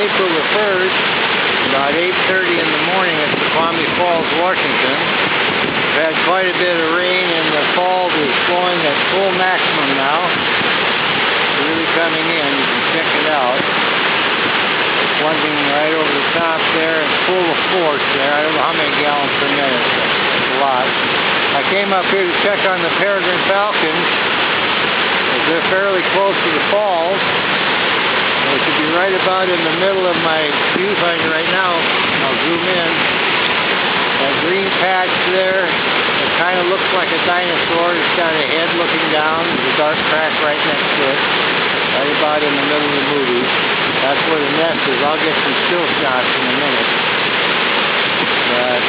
April the 1st, about 8:30 in the morning at Snoqualmie Falls, Washington. We've had quite a bit of rain and the falls is flowing at full maximum now. It's really coming in, you can check it out. Plunging right over the top there and full of force there. I don't know how many gallons per minute, but that's a lot. I came up here to check on the Peregrine Falcons. They're fairly close to the falls. They should be right about in the middle of my viewfinder right now. I'll zoom in. That green patch there, it kind of looks like a dinosaur. It's got a head looking down. There's a dark crack right next to it. Right about in the middle of the movie. That's where the nest is. I'll get some still shots in a minute. But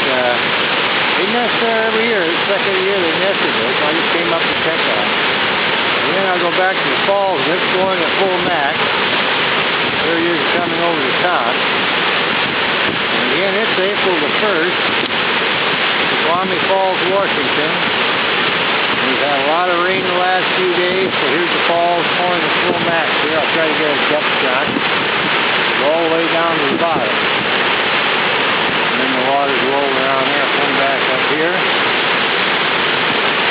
they nest there every year. It's the second year they nested there, so I just came up to check on it. And then I'll go back to the falls, and it's going at full max. There it is coming over the top. And again, it's April the 1st, Snoqualmie Falls, Washington. We've had a lot of rain the last few days, so here's the falls pouring at full max here. I'll try to get a depth shot. All the way down to the bottom. And then the water's rolling around there, come back up here.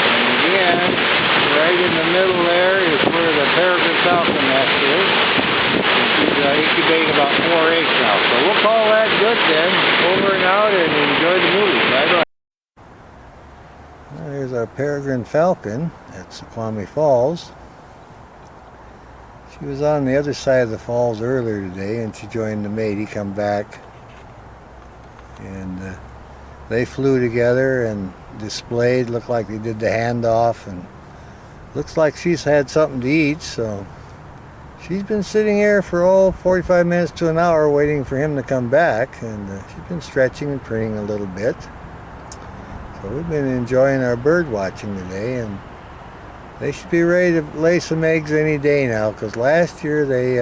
And again, right in the middle there is where the Peregrine Falcon nest is. She's incubating about 4 eggs now. So we'll call that good then. Over and out and enjoy the movie. Bye-bye. Here's our Peregrine Falcon at Snoqualmie Falls. She was on the other side of the falls earlier today and she joined the mate. He come back and they flew together and displayed, looked like they did the handoff, and looks like she's had something to eat, so she's been sitting here for 45 minutes to an hour waiting for him to come back, and she's been stretching and printing a little bit. So we've been enjoying our bird watching today, and they should be ready to lay some eggs any day now, because last year they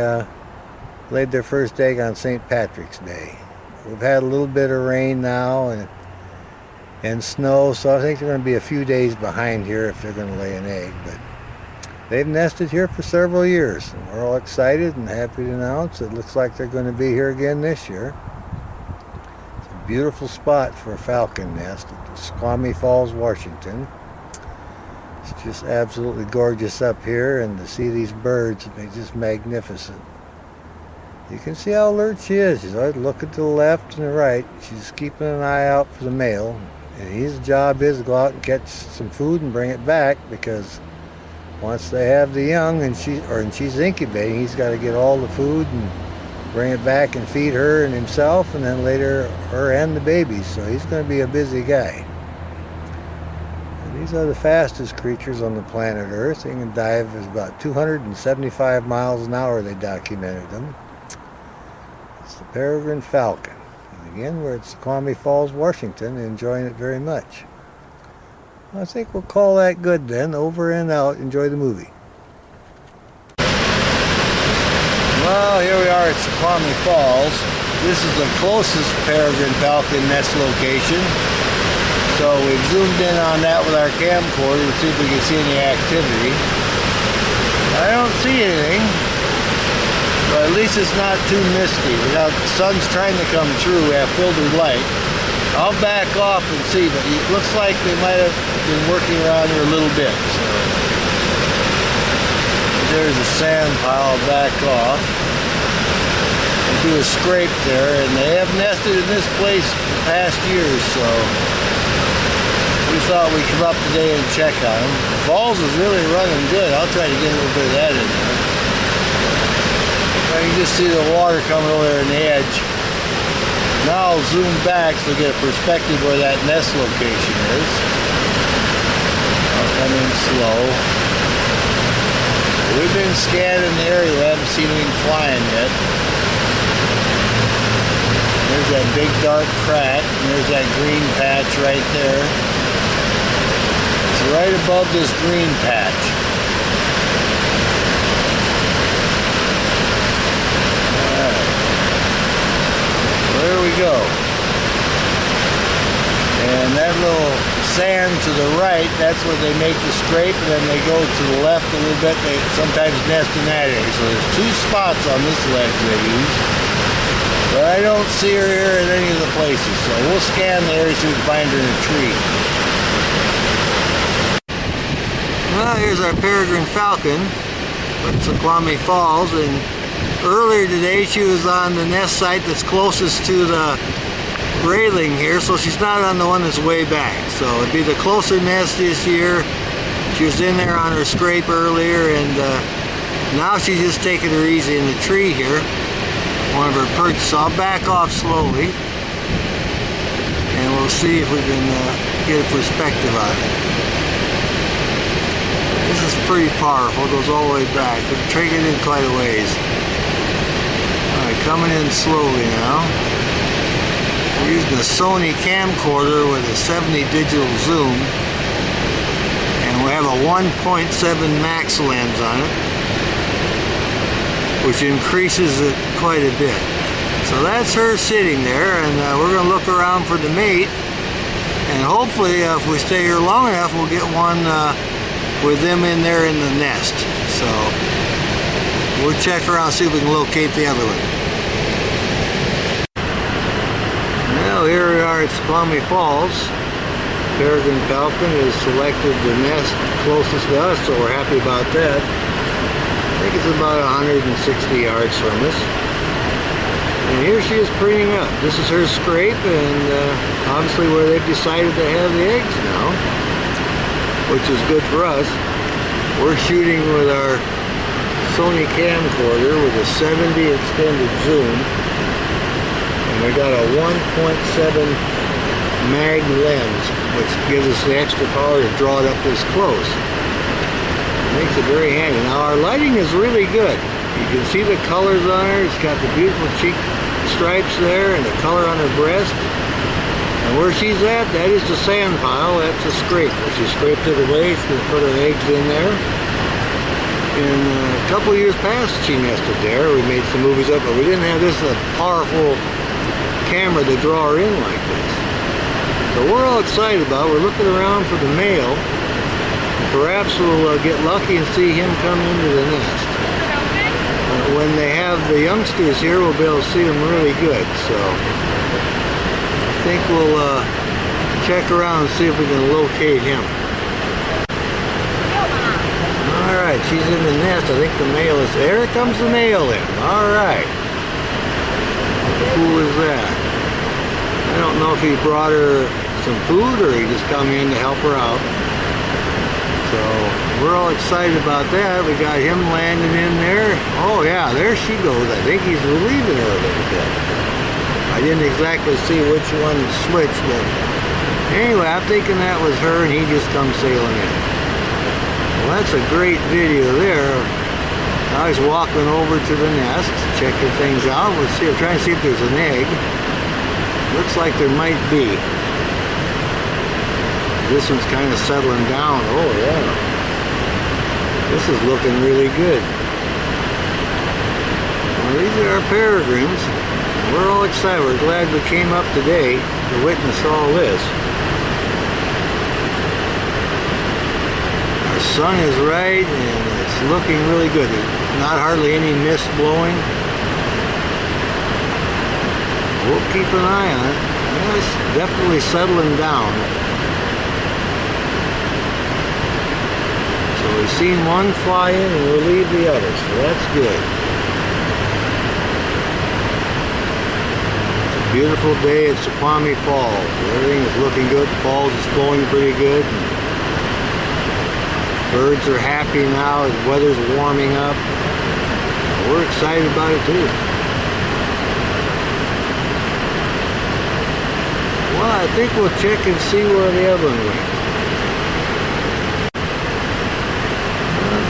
laid their first egg on St. Patrick's Day. We've had a little bit of rain now and snow, so I think they're going to be a few days behind here if they're going to lay an egg. But they've nested here for several years, and we're all excited and happy to announce it looks like they're going to be here again this year. It's a beautiful spot for a falcon nest at Snoqualmie Falls, Washington. It's just absolutely gorgeous up here, and to see these birds, they're just magnificent. You can see how alert she is. She's always looking to the left and the right. She's keeping an eye out for the male, and his job is to go out and catch some food and bring it back, because once they have the young and she's incubating, he's got to get all the food and bring it back and feed her and himself, and then later her and the babies. So he's going to be a busy guy. These are the fastest creatures on the planet Earth. They can dive at about 275 miles an hour, they documented them. It's the Peregrine Falcon. And again, we're at Snoqualmie Falls, Washington, enjoying it very much. I think we'll call that good then. Over and out. Enjoy the movie. Well, here we are at Snoqualmie Falls. This is the closest Peregrine Falcon nest location. So we've zoomed in on that with our camcorder to see if we can see any activity. I don't see anything, but at least it's not too misty. Without the sun's trying to come through, we have filtered light. I'll back off and see, but it looks like they might have been working around here a little bit. So there's a sand pile back off. We'll do a scrape there, and they have nested in this place the past years, so we thought we'd come up today and check on them. The falls is really running good. I'll try to get a little bit of that in there. I can just see the water coming over there on the edge. Now I'll zoom back so get a perspective where that nest location is. I'll come in slow. We've been scanning the area. We haven't seen anything flying yet. There's that big dark crack, and there's that green patch right there. Right above this green patch. Alright. There we go. And that little sand to the right, that's where they make the scrape, and then they go to the left a little bit. They sometimes nest in that area. So there's two spots on this ledge they use. But I don't see her here at any of the places, so we'll scan the area so we can find her in a tree. Well, here's our Peregrine Falcon at Snoqualmie Falls, and earlier today she was on the nest site that's closest to the railing here, so she's not on the one that's way back. So it'd be the closer nest this year. She was in there on her scrape earlier, and now she's just taking her easy in the tree here, one of her perches. So I'll back off slowly and we'll see if we can get a perspective on it. This is pretty powerful, it goes all the way back. We've taken it in quite a ways. Alright, coming in slowly now. We're using a Sony camcorder with a 70 digital zoom, and we have a 1.7 max lens on it, which increases it quite a bit. So that's her sitting there, and we're going to look around for the mate, and hopefully if we stay here long enough we'll get one with them in there in the nest. So we'll check around, see if we can locate the other one. Well, here we are at Snoqualmie Falls. Peregrine Falcon has selected the nest closest to us, so we're happy about that. I think it's about 160 yards from us. And here she is preening up. This is her scrape, and obviously where they've decided to have the eggs now, which is good for us. We're shooting with our Sony camcorder with a 70 extended zoom, and we got a 1.7 mag lens, which gives us the extra power to draw it up this close. Makes it very handy. Now our lighting is really good. You can see the colors on her. It's got the beautiful cheek stripes there and the color on her breast. And where she's at, that is the sand pile. That's the scrape. She scraped it away. She's going to put her eggs in there. And a couple years past she nested there. We made some movies up, but we didn't have this powerful camera to draw her in like this. So we're all excited about it. We're looking around for the male. Perhaps we'll get lucky and see him come into the nest. When they have the youngsters here, we'll be able to see them really good. So I think we'll check around and see if we can locate him. Alright, she's in the nest. I think the male is there. Here comes the male in. Alright. How cool is that? I don't know if he brought her some food or he just come in to help her out. So we're all excited about that. We got him landing in there. Oh yeah, there she goes. I think he's relieving her a little bit. I didn't exactly see which one switched, but anyway, I'm thinking that was her and he just comes sailing in. Well, that's a great video there. I was walking over to the nest, checking things out. Let's see, I'm trying to see if there's an egg. Looks like there might be. This one's kind of settling down. Oh yeah. This is looking really good. Well, these are our peregrines. We're all excited. We're glad we came up today to witness all this. Our sun is right and it's looking really good. There's not hardly any mist blowing. We'll keep an eye on it. Yeah, it's definitely settling down. So we've seen one fly in and relieve the other, so that's good. It's a beautiful day at Snoqualmie Falls. Everything is looking good. The falls is flowing pretty good. Birds are happy now. The weather's warming up. We're excited about it too. Well, I think we'll check and see where the other one went.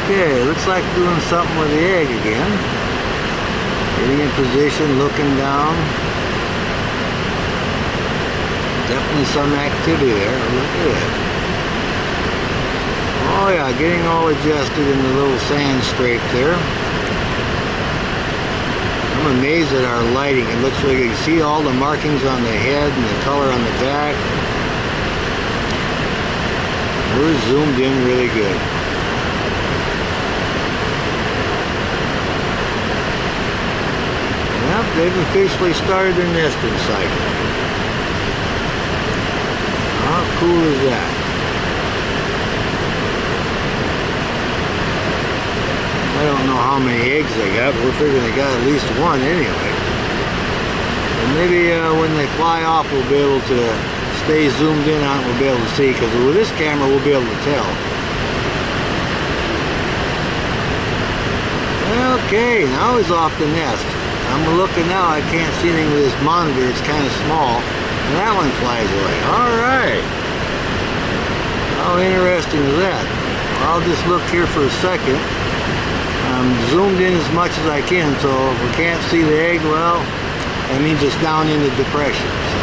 Okay, looks like doing something with the egg again. Getting in position, looking down. Definitely some activity there. Look at that. Oh yeah, getting all adjusted in the little sand scrape there. I'm amazed at our lighting. It looks like you can see all the markings on the head and the color on the back. We're zoomed in really good. Yep, they've officially started their nesting cycle. How cool is that? I don't know how many eggs they got, but we're figuring they got at least one anyway. And maybe when they fly off, we'll be able to stay zoomed in on it, we'll be able to see, because with this camera, we'll be able to tell. Okay, now he's off the nest. I'm looking now, I can't see anything with this monitor, it's kind of small. And that one flies away. Alright. How interesting is that? I'll just look here for a second. I'm zoomed in as much as I can, so if we can't see the egg, well, that means it's down in the depression. So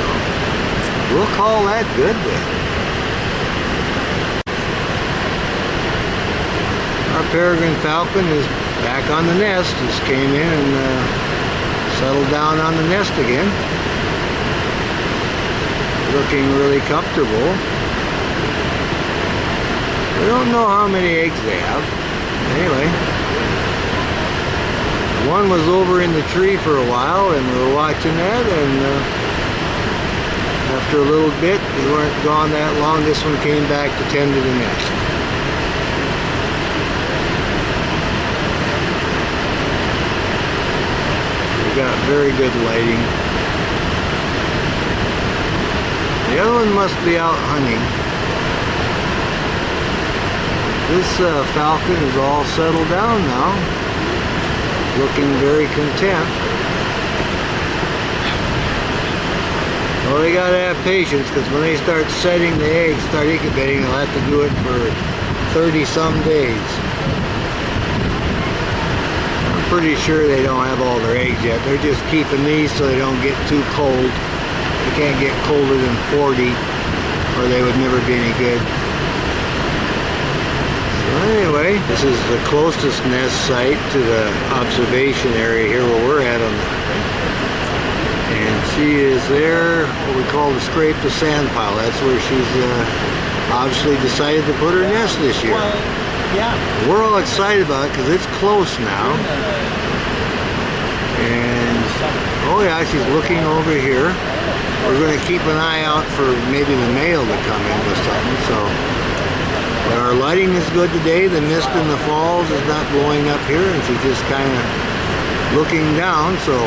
we'll call that good then. Our peregrine falcon is back on the nest. Just came in and settled down on the nest again. Looking really comfortable. We don't know how many eggs they have. Anyway, one was over in the tree for a while and we were watching that, and after a little bit, they weren't gone that long, this one came back to tend to the nest. We got very good lighting. The other one must be out hunting. This falcon is all settled down now, looking very content. Well, they gotta have patience, because when they start setting the eggs, start incubating, they'll have to do it for 30-some days. I'm pretty sure they don't have all their eggs yet. They're just keeping these so they don't get too cold. They can't get colder than 40 or they would never be any good. So anyway, this is the closest nest site to the observation area here where we're at on the, and she is there, what we call the scrape the sand pile. That's where she's obviously decided to put her nest this year. Well, yeah. We're all excited about it because it's close now. And oh yeah, she's looking over here. We're going to keep an eye out for maybe the male to come in with something. So, but our lighting is good today. The mist in the falls is not blowing up here, and she's just kind of looking down. So,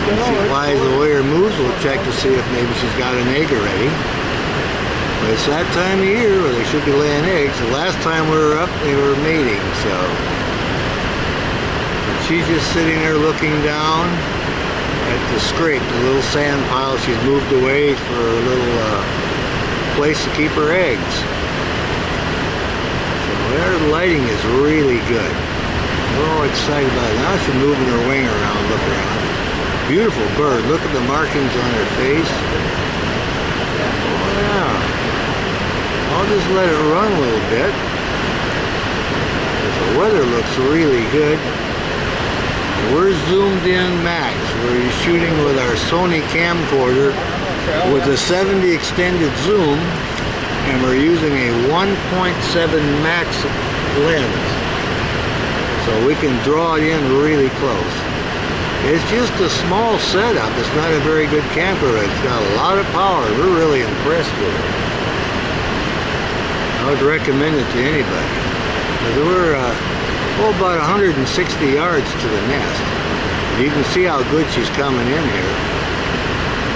when she flies away or moves, we'll check to see if maybe she's got an egg already. But it's that time of year where they should be laying eggs. The last time we were up, they were mating. So, she's just sitting there looking down at the scrape, the little sand pile. She's moved away for a little place to keep her eggs. So their lighting is really good. We're all excited about it. Now she's moving her wing around, look around. Beautiful bird. Look at the markings on her face. Oh yeah. I'll just let it run a little bit. The weather looks really good. We're zoomed in max. We're shooting with our Sony camcorder with a 70 extended zoom, and we're using a 1.7 max lens. So we can draw it in really close. It's just a small setup. It's not a very good camcorder. It's got a lot of power. We're really impressed with it. I would recommend it to anybody. We're about 160 yards to the nest. You can see how good she's coming in here.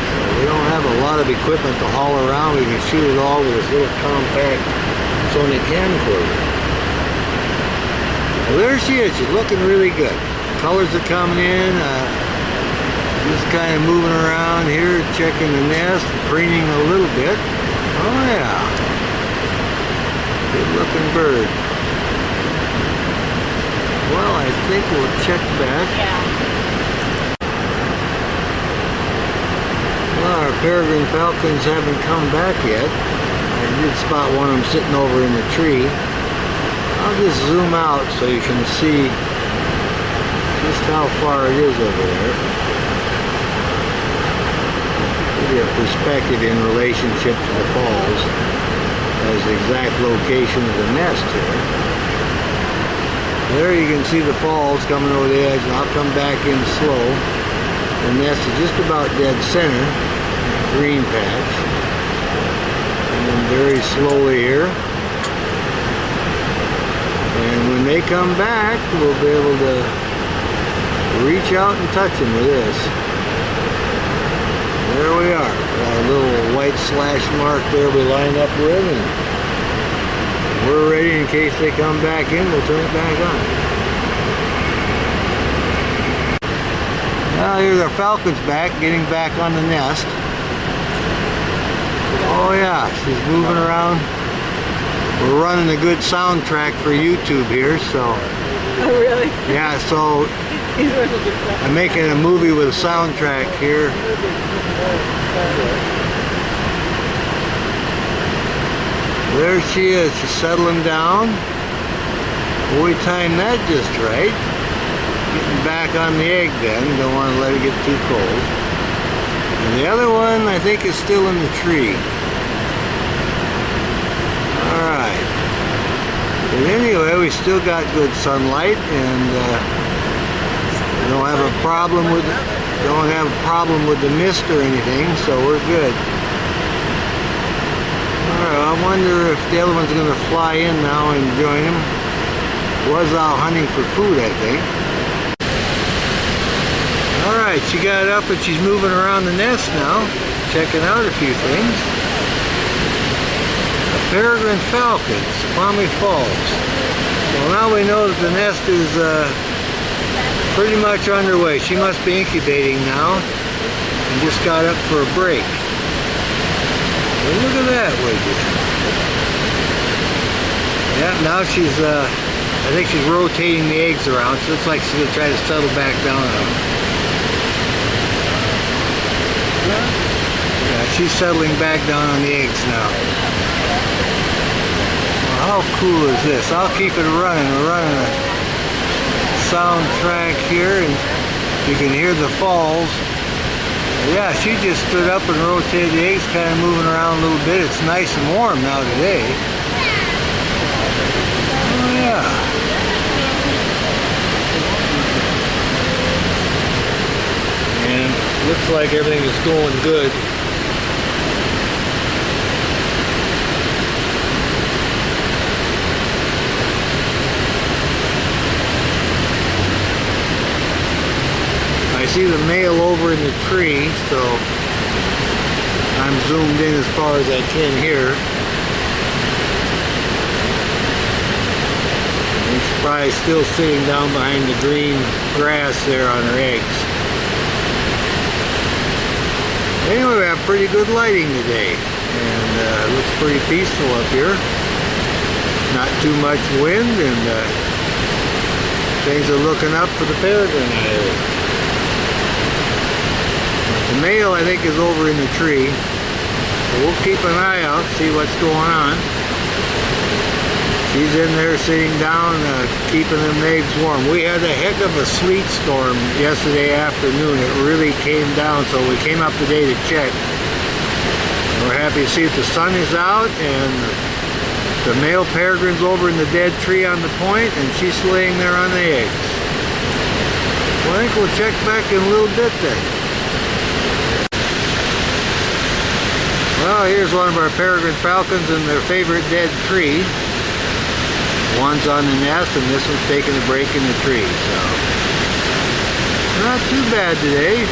So we don't have a lot of equipment to haul around. We can shoot it all with this little compact Sony camcorder. Well, there she is. She's looking really good. Colors are coming in. Just kind of moving around here, checking the nest, preening a little bit. Oh yeah. Good looking bird. Well, I think we'll check back. Yeah. Well, our peregrine falcons haven't come back yet. I did spot one of them sitting over in the tree. I'll just zoom out so you can see just how far it is over there. Give you a perspective in relationship to the falls as the exact location of the nest here. There you can see the falls coming over the edge, and I'll come back in slow. The nest is just about dead center, green patch. And then very slowly here. And when they come back, we'll be able to reach out and touch them with this. There we are. Got a little white slash mark there we lined up with, and we're ready in case they come back in. We'll turn it back on. Now here's our Falcons back, getting back on the nest. Oh yeah, she's moving around. We're running a good soundtrack for YouTube here, so. Oh really? Yeah, so I'm making a movie with a soundtrack here. There she is, she's settling down. We timed that just right. Getting back on the egg then, don't want to let it get too cold. And the other one I think is still in the tree. Alright. But anyway, we still got good sunlight, and don't have a problem with the mist or anything, so we're good. Alright, I wonder if the other one's going to fly in now and join him. Was out hunting for food, I think. Alright, she got up and she's moving around the nest now, checking out a few things. A Peregrine Falcon, Snoqualmie Falls. Well, now we know that the nest is pretty much underway. She must be incubating now and just got up for a break. Well, look at that, would you? Yeah, now she's, I think she's rotating the eggs around. She looks like she's going to try to settle back down on them. Yeah, she's settling back down on the eggs now. Well, how cool is this? I'll keep it running. We're running a soundtrack here, and you can hear the falls. Yeah, she just stood up and rotated the eggs, kind of moving around a little bit. It's nice and warm now today. Oh yeah. And looks like everything is going good. I see the male over in the tree, so I'm zoomed in as far as I can here. And she's probably still sitting down behind the green grass there on her eggs. Anyway, we have pretty good lighting today, and it looks pretty peaceful up here. Not too much wind, and things are looking up for the Peregrine. The male, I think, is over in the tree. So we'll keep an eye out, see what's going on. She's in there sitting down, keeping them eggs warm. We had a heck of a sleet storm yesterday afternoon. It really came down, so we came up today to check. We're happy to see that the sun is out, and the male peregrine's over in the dead tree on the point, and she's laying there on the eggs. Well, I think we'll check back in a little bit then. Well, here's one of our Peregrine Falcons in their favorite dead tree. One's on the nest, and this one's taking a break in the tree, so not too bad today.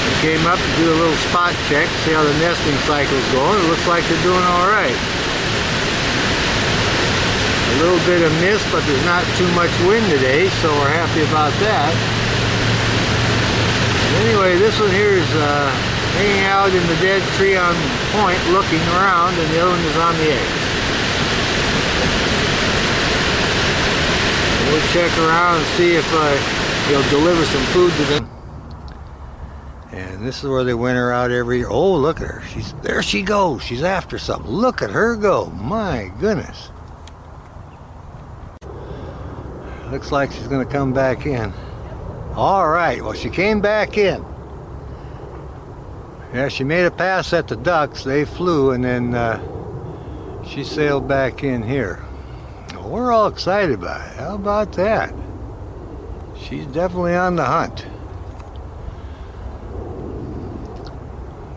We came up to do a little spot check, see how the nesting cycle's going. It looks like they're doing all right. A little bit of mist, but there's not too much wind today, so we're happy about that. Anyway, this one here is hanging out in the dead tree on point, looking around, and the other one is on the eggs. We'll check around and see if he'll deliver some food to them. And this is where they winter out every year. Oh, look at her. There she goes. She's after something. Look at her go. My goodness. Looks like she's going to come back in. All right. Well, she came back in. Yeah, she made a pass at the ducks. They flew, and then she sailed back in here. we're all excited by it. How about that? She's definitely on the hunt.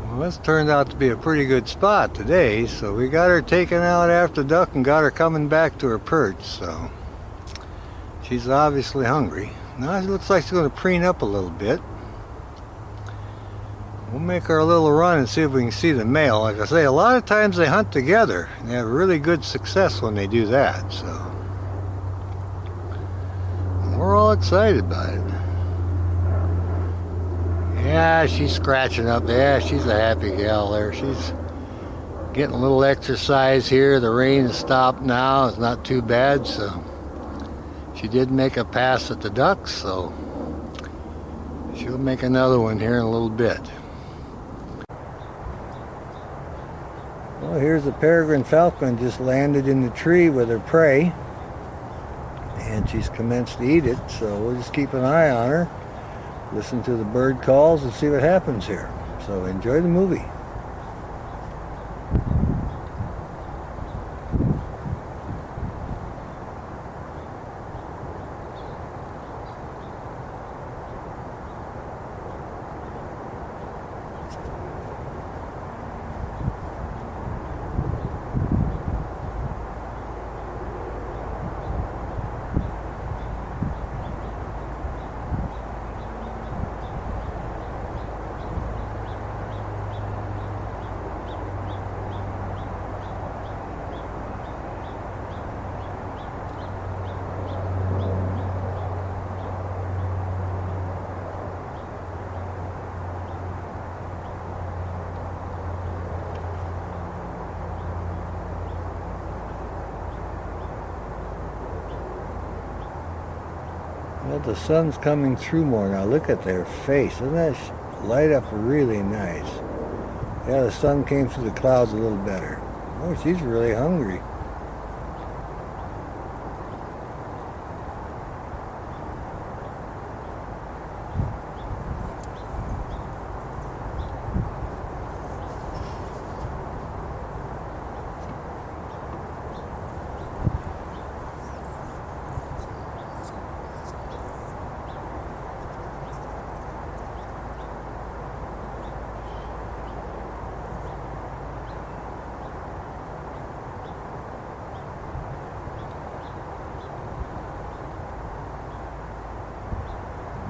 Well, this turned out to be a pretty good spot today, so we got her taken out after duck and got her coming back to her perch, so she's obviously hungry. Now it looks like she's going to preen up a little bit. We'll make her a little run and see if we can see the male. Like I say, a lot of times they hunt together and they have really good success when they do that, so we're all excited by it. Yeah, she's scratching up there. She's a happy gal there. She's getting a little exercise here. The rain has stopped now. It's not too bad, so she did make a pass at the ducks, so she'll make another one here in a little bit. Well, here's a peregrine falcon just landed in the tree with her prey, and she's commenced to eat it, so we'll just keep an eye on her, listen to the bird calls, and see what happens here. So enjoy the movie. Well, the sun's coming through more now. Look at their face. Doesn't that light up really nice? Yeah, the sun came through the clouds a little better. Oh, she's really hungry.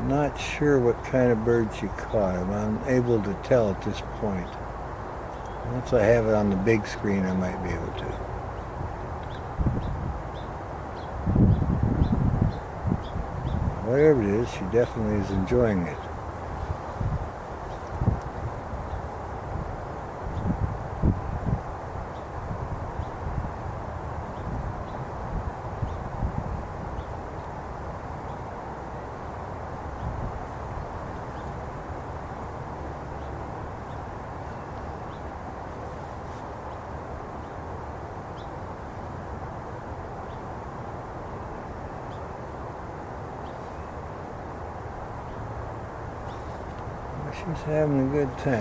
Not sure what kind of bird she caught. I'm unable to tell at this point. Once I have it on the big screen, I might be able to. Whatever it is, she definitely is enjoying it. She's having a good time.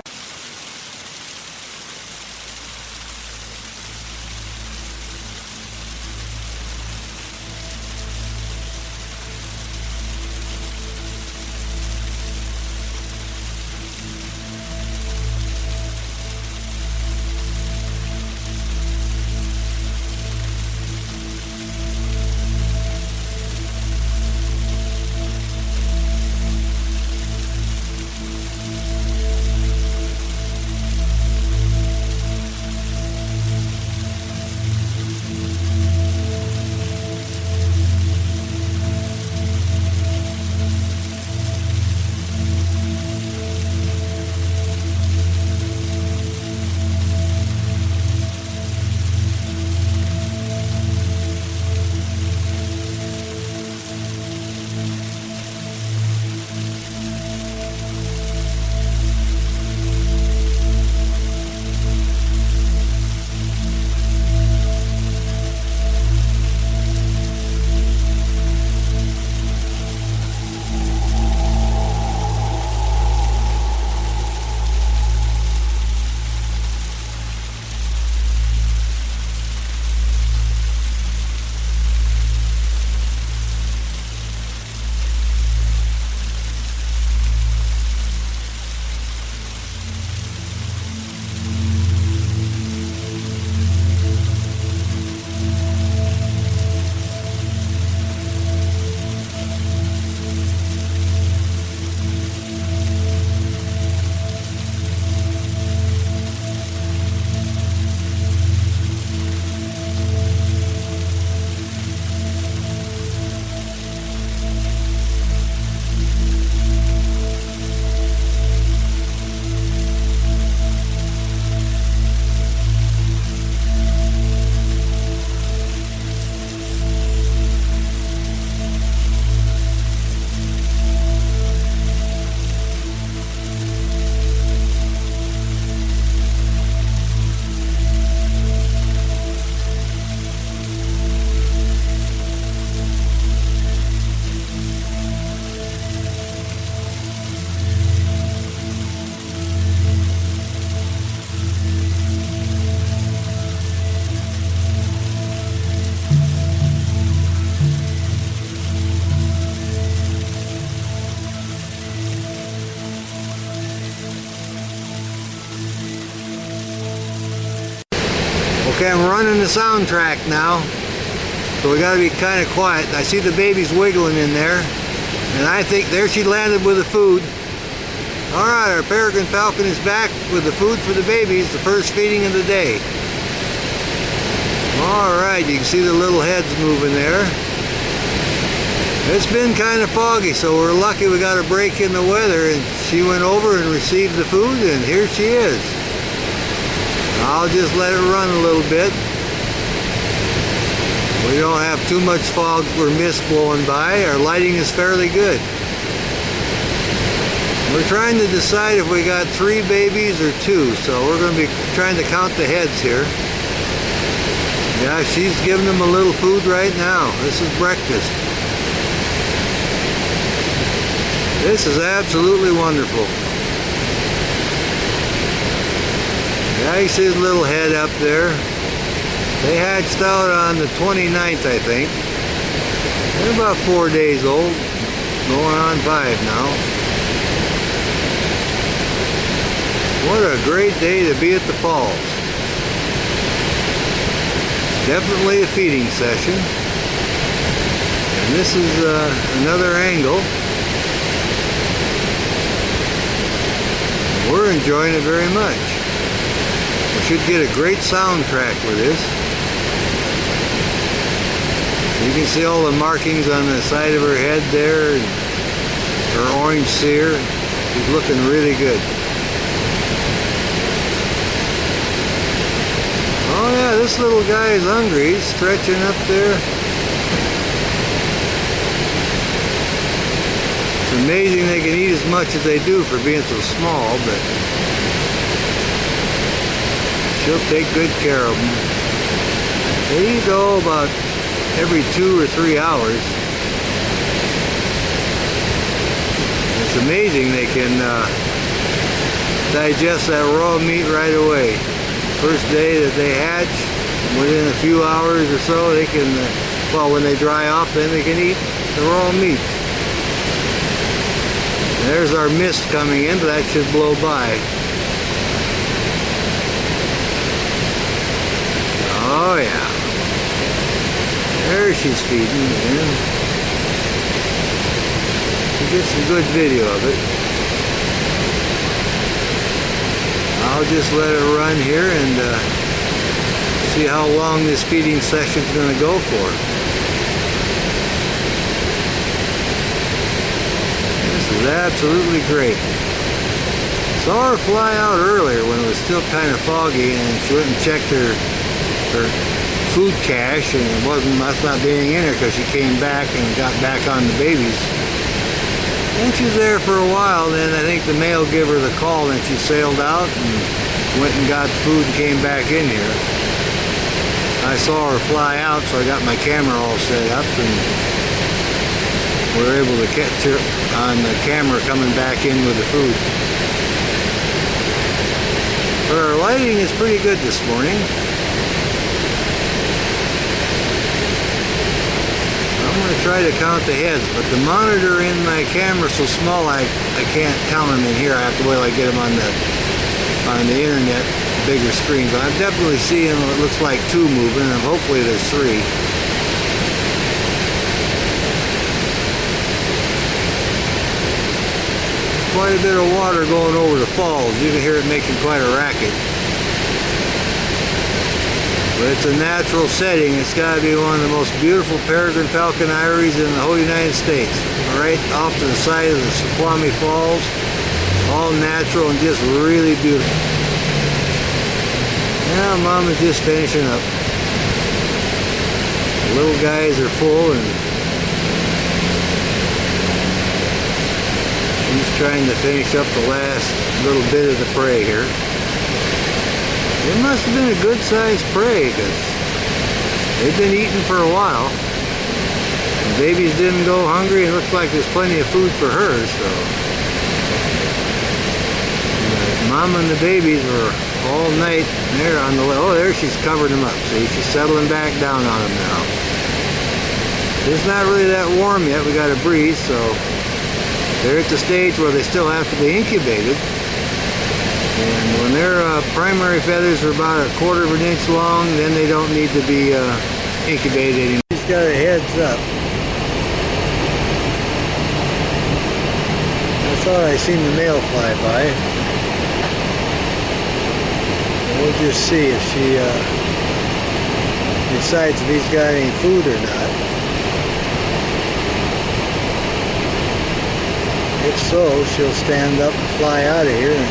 Okay, I'm running the soundtrack now, so we got to be kind of quiet. I see the babies wiggling in there, and I think there she landed with the food. All right, our Peregrine Falcon is back with the food for the babies, the first feeding of the day. All right, you can see the little heads moving there. It's been kind of foggy, so we're lucky we got a break in the weather, and she went over and received the food, and here she is. I'll just let it run a little bit. We don't have too much fog or mist blowing by. Our lighting is fairly good. We're trying to decide if we got 3 babies or 2, so we're going to be trying to count the heads here. Yeah, she's giving them a little food right now. This is breakfast. This is absolutely wonderful. Yeah, you see his little head up there. They hatched out on the 29th, I think. They're about 4 days old, going on 5 now. What a great day to be at the falls. Definitely a feeding session. And this is another angle. We're enjoying it very much. We should get a great soundtrack with this. You can see all the markings on the side of her head there, and her orange cere. She's looking really good. Oh yeah, this little guy is hungry. He's stretching up there. It's amazing they can eat as much as they do for being so small, but she'll take good care of them. They eat about every 2 or 3 hours. It's amazing they can digest that raw meat right away. First day that they hatch, within a few hours or so, they can, well, when they dry off, then they can eat the raw meat. There's our mist coming in, but that should blow by. Oh yeah. There she's feeding again. She gets a good video of it. I'll just let it run here and see how long this feeding session is going to go for. This is absolutely great. Saw her fly out earlier when it was still kind of foggy, and she went and checked her food cache, and it must not being in her because she came back and got back on the babies. And she was there for a while, then I think the male gave her the call, and she sailed out and went and got food and came back in here. I saw her fly out, so I got my camera all set up, and we were able to catch her on the camera coming back in with the food. But our lighting is pretty good this morning. I'm going to try to count the heads, but the monitor in my camera is so small I can't count them in here. I have to wait till I get them on the internet, bigger screen. But I'm definitely seeing what looks like 2 moving, and hopefully there's 3. Quite a bit of water going over the falls. You can hear it making quite a racket. But it's a natural setting. It's got to be one of the most beautiful peregrine falcon eyries in the whole United States. Right off to the side of the Snoqualmie Falls. All natural and just really beautiful. Now Mom is just finishing up. The little guys are full, and she's trying to finish up the last little bit of the prey here. It must have been a good sized prey because they've been eating for a while. The babies didn't go hungry, and it looks like there's plenty of food for her, so. Mom and the babies were all night there on the, oh, there she's covered them up. See, she's settling back down on them now. It's not really that warm yet. We got a breeze, so they're at the stage where they still have to be incubated. And when their primary feathers are about 1/4 of an inch long, then they don't need to be incubated anymore. He's got a heads up. I thought I seen the male fly by. We'll just see if she decides if he's got any food or not. If so, she'll stand up and fly out of here and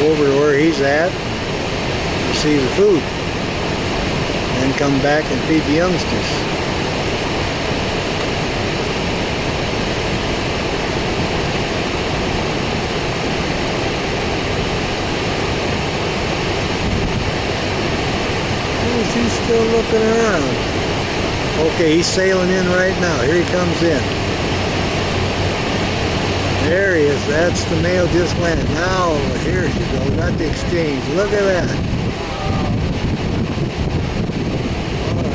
go over to where he's at, receive the food, then come back and feed the youngsters. He's still looking around. Okay, he's sailing in right now. Here he comes in. There he is. That's the male just landed. Now, here she goes. Got the exchange. Look at that.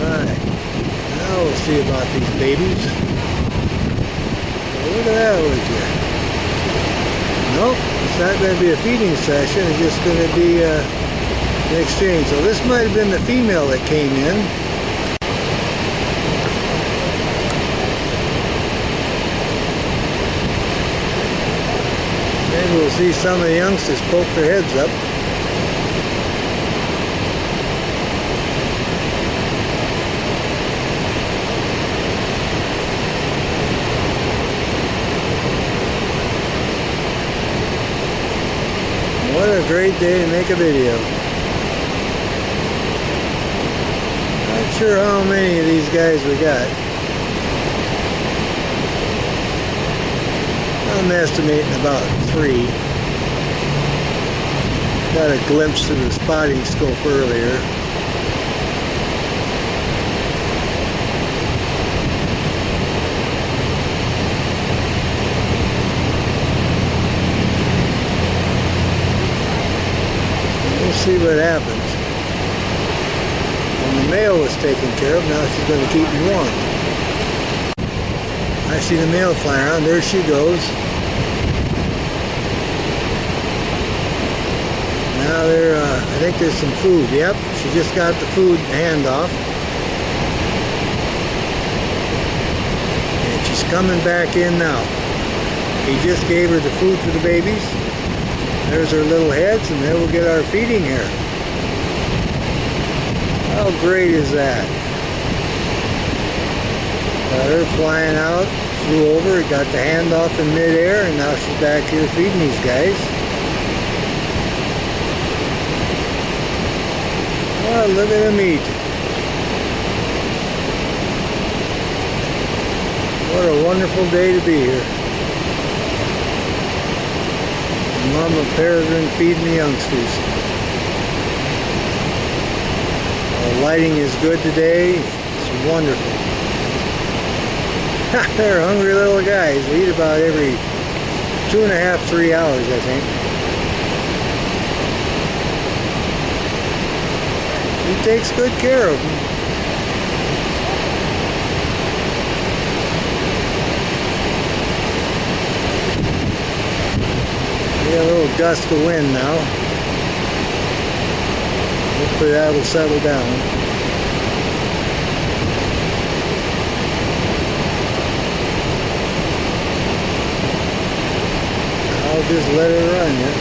Alright. Now we'll see about these babies. Look at that, would you? Nope. It's not going to be a feeding session. It's just going to be an exchange. So this might have been the female that came in. Maybe we'll see some of the youngsters poke their heads up. What a great day to make a video. Not sure how many of these guys we got. I'm estimating about 3. Got a glimpse through the spotting scope earlier. We'll see what happens. When the male was taken care of, now she's going to keep him warm. I see the male fly around. There she goes. Now I think there's some food. Yep, she just got the food handoff. And she's coming back in now. He just gave her the food for the babies. There's her little heads, and then we'll get our feeding here. How great is that? Got her flying out, flew over, got the handoff in midair, and now she's back here feeding these guys. Oh, look at them eat. What a wonderful day to be here. Mama Peregrine feeding the youngsters. The lighting is good today. It's wonderful. They're hungry little guys. They eat about every 2.5, 3 hours, I think. She takes good care of them. We got a little gust of wind now. Hopefully that'll settle down. I'll just let it run, yeah.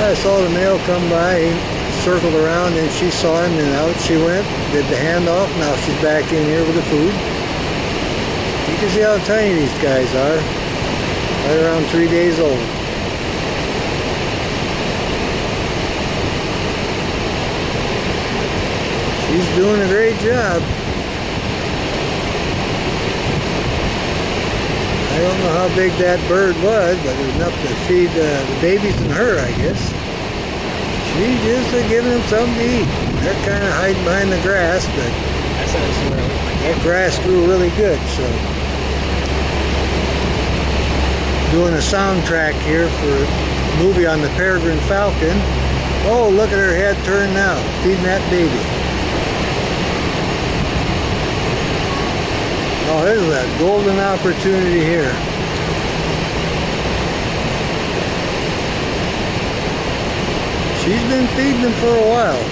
I saw the male come by. He circled around, and she saw him, and out she went. Did the handoff. Now she's back in here with the food. You can see how tiny these guys are. Right around 3 days old. She's doing a great job. I don't know how big that bird was, but it was enough to feed the babies and her, I guess. She's just giving them something to eat. They're kind of hiding behind the grass, but that grass grew really good, so. Doing a soundtrack here for a movie on the Peregrine Falcon. Oh, look at her head turn now, feeding that baby. Oh, there's that golden opportunity here. She's been feeding them for a while.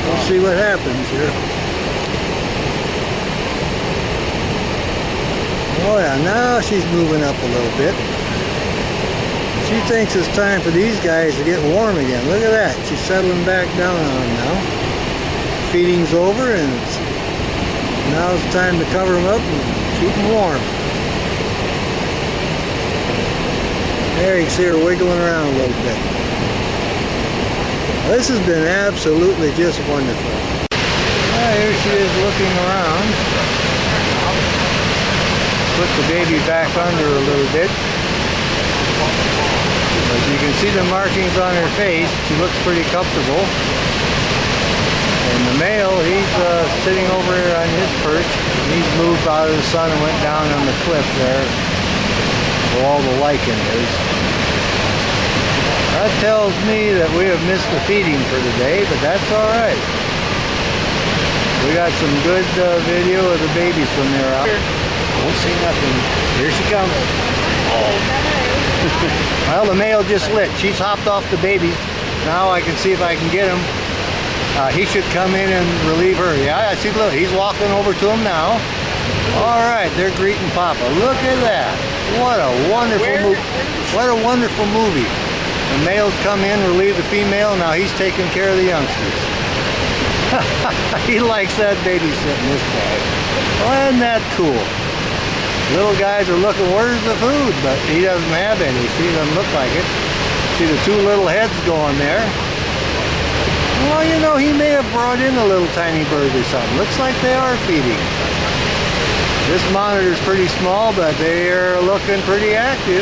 We'll see what happens here. Oh yeah, now she's moving up a little bit. She thinks it's time for these guys to get warm again. Look at that. She's settling back down on them now. Feeding's over and now it's time to cover them up and keep them warm. There you can see her wiggling around a little bit. This has been absolutely just wonderful. Here she is looking around. Put the baby back under a little bit. But you can see the markings on her face. She looks pretty comfortable. And the male, he's sitting over here on his perch. He's moved out of the sun and went down on the cliff there where all the lichen is. That tells me that we have missed the feeding for today, but that's all right. We got some good video of the babies when they're out. Won't see nothing. Here she comes. Oh. Well, the male just lit. She's hopped off the babies. Now I can see if I can get him. He should come in and relieve her. Yeah, I see. Look, he's walking over to him now. All right, they're greeting Papa. Look at that. What a wonderful movie. What a wonderful movie. The males come in, relieve the female. Now he's taking care of the youngsters. He likes that babysitting, this guy. Well, isn't that cool? Little guys are looking, where's the food? But he doesn't have any. See, doesn't look like it. See the two little heads going there. Well, you know, he may have brought in a little tiny bird or something. Looks like they are feeding. This monitor's pretty small, but they're looking pretty active.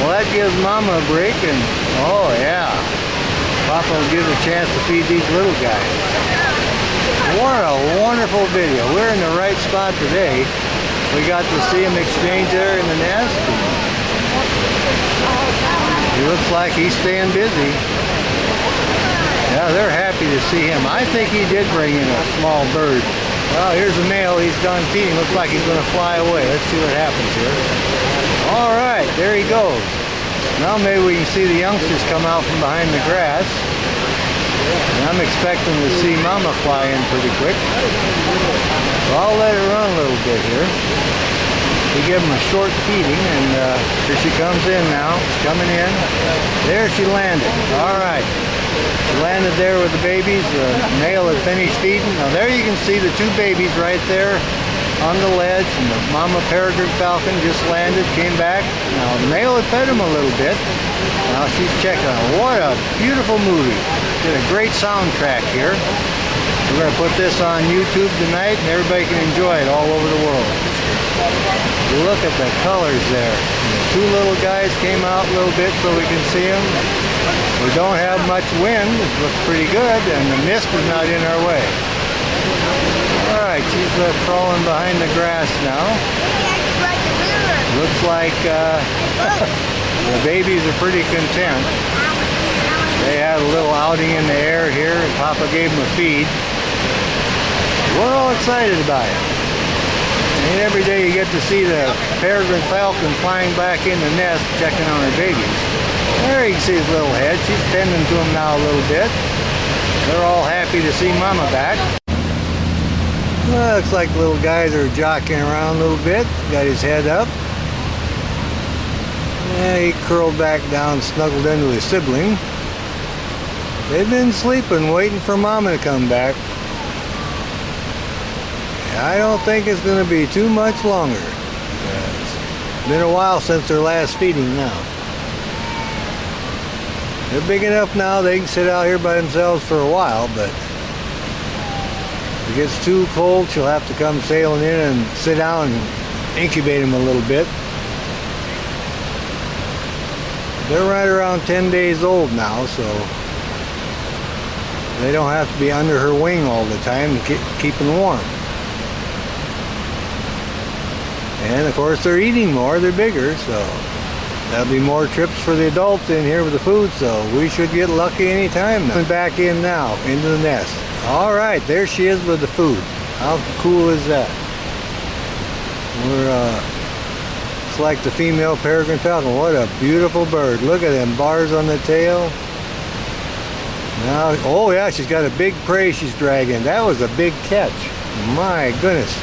Well, that gives Mama a break, and oh yeah, Papa will give a chance to feed these little guys. What a wonderful video. We're in the right spot today. We got to see him exchange there in the nest. He looks like he's staying busy. Yeah, they're happy to see him. I think he did bring in a small bird. Well, here's the male. He's done feeding. Looks like he's going to fly away. Let's see what happens here. All right, there he goes. Now maybe we can see the youngsters come out from behind the grass. And I'm expecting to see Mama fly in pretty quick. So I'll let her run a little bit here. We give him a short feeding, and here she comes in now. She's coming in. There she landed. All right. She landed there with the babies. The male had finished feeding. Now there you can see the two babies right there on the ledge, and the Mama Peregrine Falcon just landed, came back. Now the male had fed him a little bit. Now she's checking on him. What a beautiful movie. Did a great soundtrack here. We're going to put this on YouTube tonight, and everybody can enjoy it all over the world. Look at the colors there. The two little guys came out a little bit so we can see them. We don't have much wind. It looks pretty good, and the mist is not in our way. All right, she's crawling behind the grass now. Looks like the babies are pretty content. They had a little outing in the air here, and Papa gave them a feed. We're all excited about it. And every day you get to see the Peregrine Falcon flying back in the nest, checking on her babies. There you can see his little head. She's tending to him now a little bit. They're all happy to see Mama back. Well, looks like the little guys are jockeying around a little bit. Got his head up. Yeah, he curled back down, snuggled into his sibling. They've been sleeping, waiting for Mama to come back. I don't think it's going to be too much longer. It's been a while since their last feeding now. They're big enough now they can sit out here by themselves for a while, but if it gets too cold, she'll have to come sailing in and sit down and incubate them a little bit. They're right around 10 days old now, so they don't have to be under her wing all the time, keeping warm. And of course they're eating more, they're bigger, so there'll be more trips for the adults in here with the food, so we should get lucky anytime now. Back in now, into the nest. All right, there she is with the food. How cool is that? It's like the female Peregrine Falcon. What a beautiful bird. Look at them bars on the tail. Now, oh yeah, she's got a big prey she's dragging. That was a big catch. My goodness.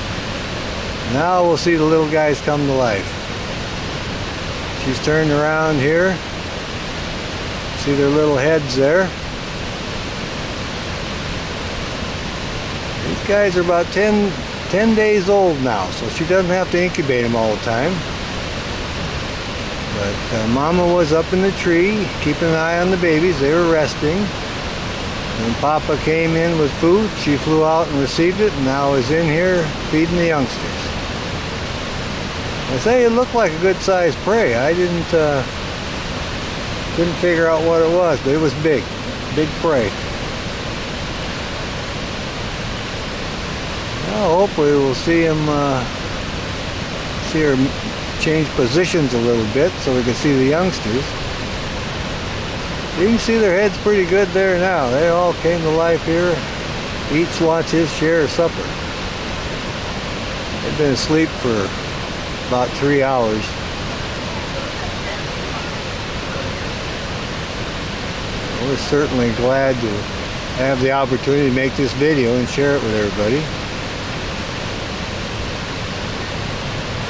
Now we'll see the little guys come to life. She's turned around here. See their little heads there. These guys are about 10 days old now, so she doesn't have to incubate them all the time. But Mama was up in the tree, keeping an eye on the babies. They were resting. When Papa came in with food, she flew out and received it, and now is in here feeding the youngsters. I say it looked like a good-sized prey. I didn't figure out what it was, but it was big prey. Well, hopefully we'll see her change positions a little bit so we can see the youngsters. You can see their heads pretty good there now. They all came to life here. Each wants his share of supper. They've been asleep for about 3 hours. We're certainly glad to have the opportunity to make this video and share it with everybody.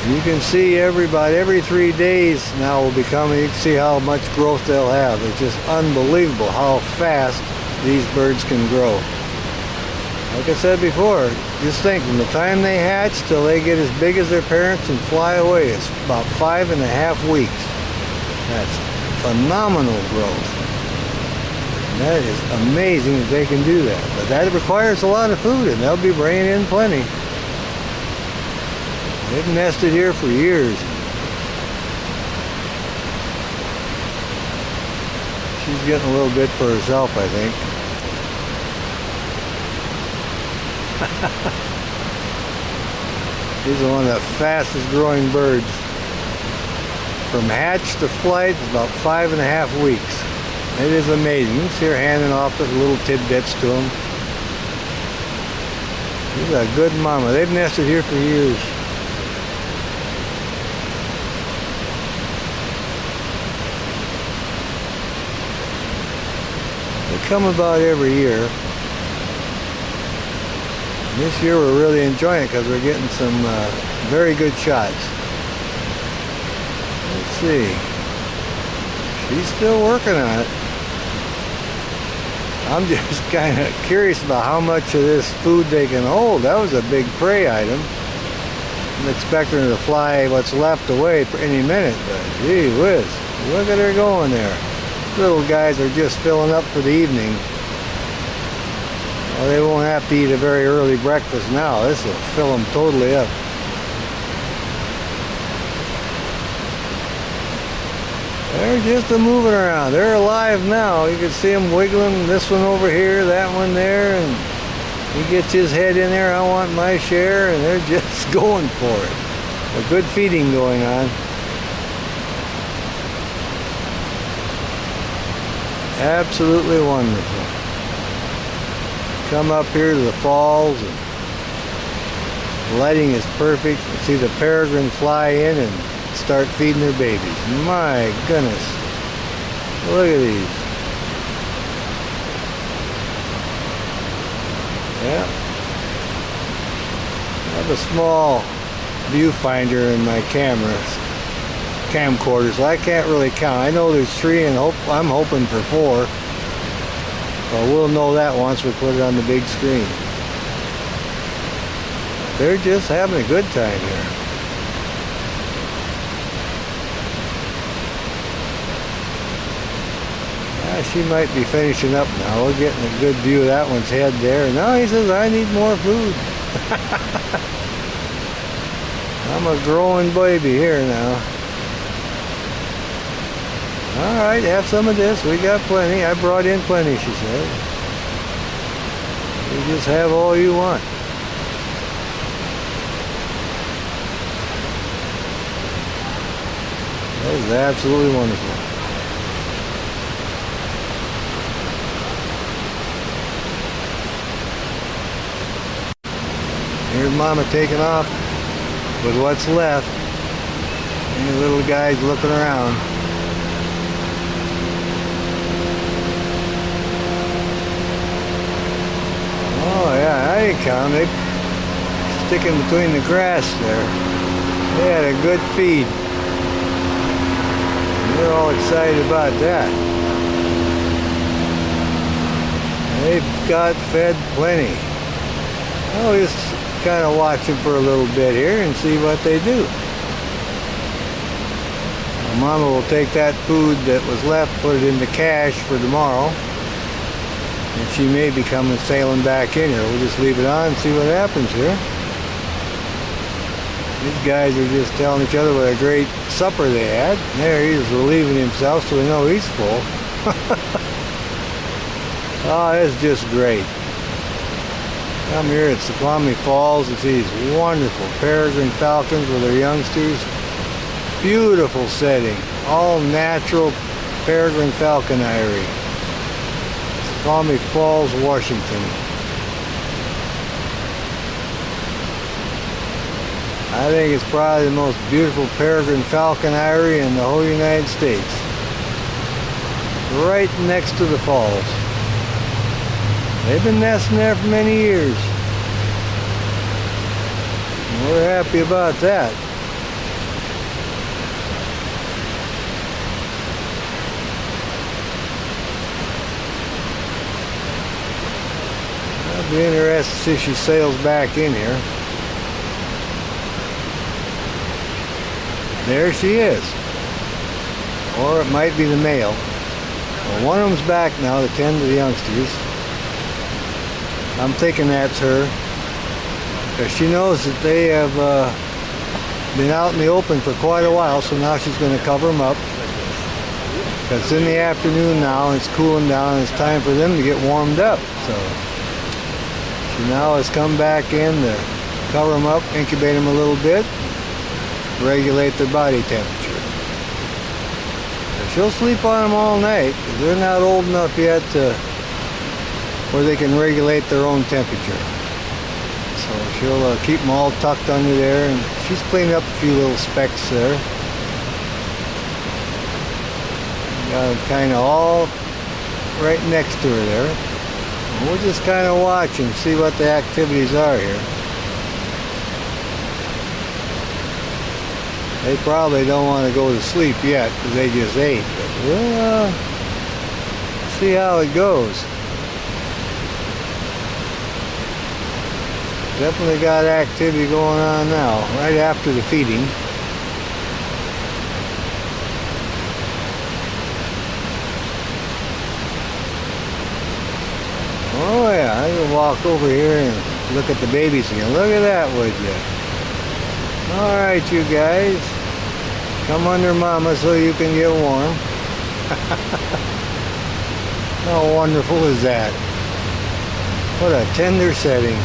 You can see about every 3 days now will be coming. You can see how much growth they'll have. It's just unbelievable how fast these birds can grow. Like I said before, just think, from the time they hatch till they get as big as their parents and fly away, it's about 5.5 weeks. That's phenomenal growth. And that is amazing that they can do that. But that requires a lot of food, and they'll be bringing in plenty. They've nested here for years. She's getting a little bit for herself, I think. She's one of the fastest growing birds. From hatch to flight, about 5.5 weeks. It is amazing. You can see her handing off the little tidbits to them. She's a good mama. They've nested here for years. They come about every year. This year we're really enjoying it because we're getting some very good shots. Let's see. She's still working on it. I'm just kind of curious about how much of this food they can hold. That was a big prey item. I'm expecting her to fly what's left away any minute, but gee whiz, look at her going there. Little guys are just filling up for the evening. Well, they won't have to eat a very early breakfast now. This will fill them totally up. They're just moving around. They're alive now. You can see them wiggling. This one over here, that one there, and he gets his head in there. I want my share, and they're just going for it. A good feeding going on. Absolutely wonderful. Come up here to the falls, and lighting is perfect. You see the peregrine fly in and start feeding their babies. My goodness. Look at these. Yeah. I have a small viewfinder in my camcorder, so I can't really count. I know there's 3 and I'm hoping for 4. Well, we'll know that once we put it on the big screen. They're just having a good time here. She might be finishing up now. We're getting a good view of that one's head there. Now he says, I need more food. I'm a growing baby here now. All right, have some of this. We got plenty. I brought in plenty, she said. You just have all you want. That is absolutely wonderful. Here's Mama taking off with what's left. And the little guy's looking around. Oh yeah, I didn't count. They sticking between the grass there. They had a good feed. They're all excited about that. They've got fed plenty. I'll just kind of watch them for a little bit here and see what they do. Mama will take that food that was left, put it into cache for tomorrow. And she may be coming sailing back in here. We'll just leave it on and see what happens here. These guys are just telling each other what a great supper they had. There he is relieving himself so we know he's full. Oh, it's just great. Come here at Snoqualmie Falls and see these wonderful Peregrine falcons with their youngsters. Beautiful setting. All natural Peregrine falconry. Snoqualmie Falls, Washington. I think it's probably the most beautiful Peregrine falconry in the whole United States. Right next to the falls. They've been nesting there for many years. And we're happy about that. I'll be interested to see if she sails back in here. There she is. Or it might be the male. Well, one of them's back now to tend to the youngsters. I'm thinking that's her. Because she knows that they have been out in the open for quite a while, so now she's going to cover them up. Because it's in the afternoon now and it's cooling down and it's time for them to get warmed up. So she now has come back in to cover them up, incubate them a little bit, regulate their body temperature. So she'll sleep on them all night because they're not old enough yet to where they can regulate their own temperature. So she'll keep them all tucked under there, and she's cleaning up a few little specks there. Got them kind of all right next to her there. And we'll just kind of watch and see what the activities are here. They probably don't want to go to sleep yet because they just ate, but we'll see how it goes. Definitely got activity going on now, right after the feeding. Oh yeah, I can walk over here and look at the babies again. Look at that, would you? Alright, you guys. Come under Mama so you can get warm. How wonderful is that? What a tender setting.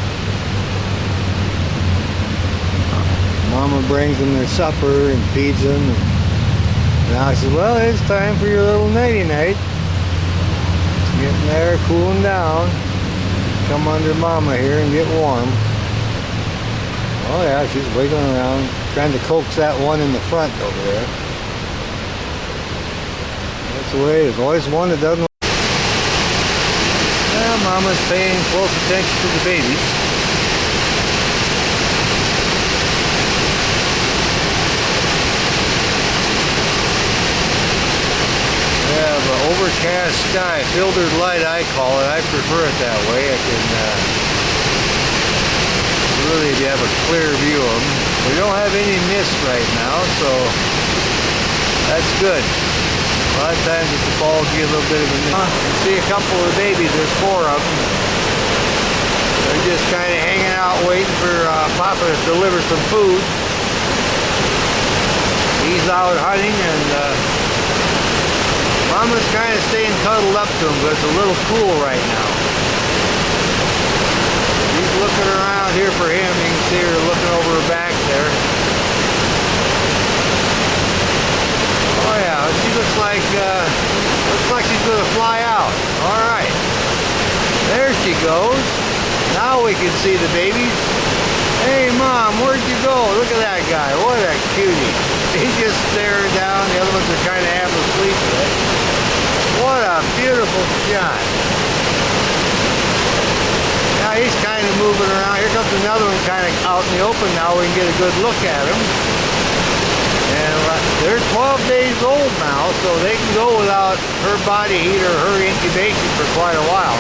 Mama brings them their supper and feeds them. And now I says, well, it's time for your little nighty-night. It's getting there, cooling down. Come under Mama here and get warm. Oh yeah, she's wiggling around, trying to coax that one in the front over there. That's the way it is. Always one that doesn't. Well, Mama's paying close attention to the babies. We have an overcast sky, filtered light I call it. I prefer it that way. I can really have a clear view of them. We don't have any mist right now, so that's good. A lot of times at the falls you get a little bit of a mist. See a couple of the babies, there's 4 of them. They're just kind of hanging out waiting for Papa to deliver some food. He's out hunting and Mama's kind of staying cuddled up to him, but it's a little cool right now. He's looking around here for him. You can see her looking over her back there. Oh yeah, she looks like she's going to fly out. All right, there she goes. Now we can see the babies. Hey Mom, where'd you go? Look at that guy. What a cutie. He's just staring down. The other ones are kind of half asleep today. What a beautiful shot. Now he's kind of moving around. Here comes another one kind of out in the open now. We can get a good look at him. And they're 12 days old now, so they can go without her body heat or her incubation for quite a while.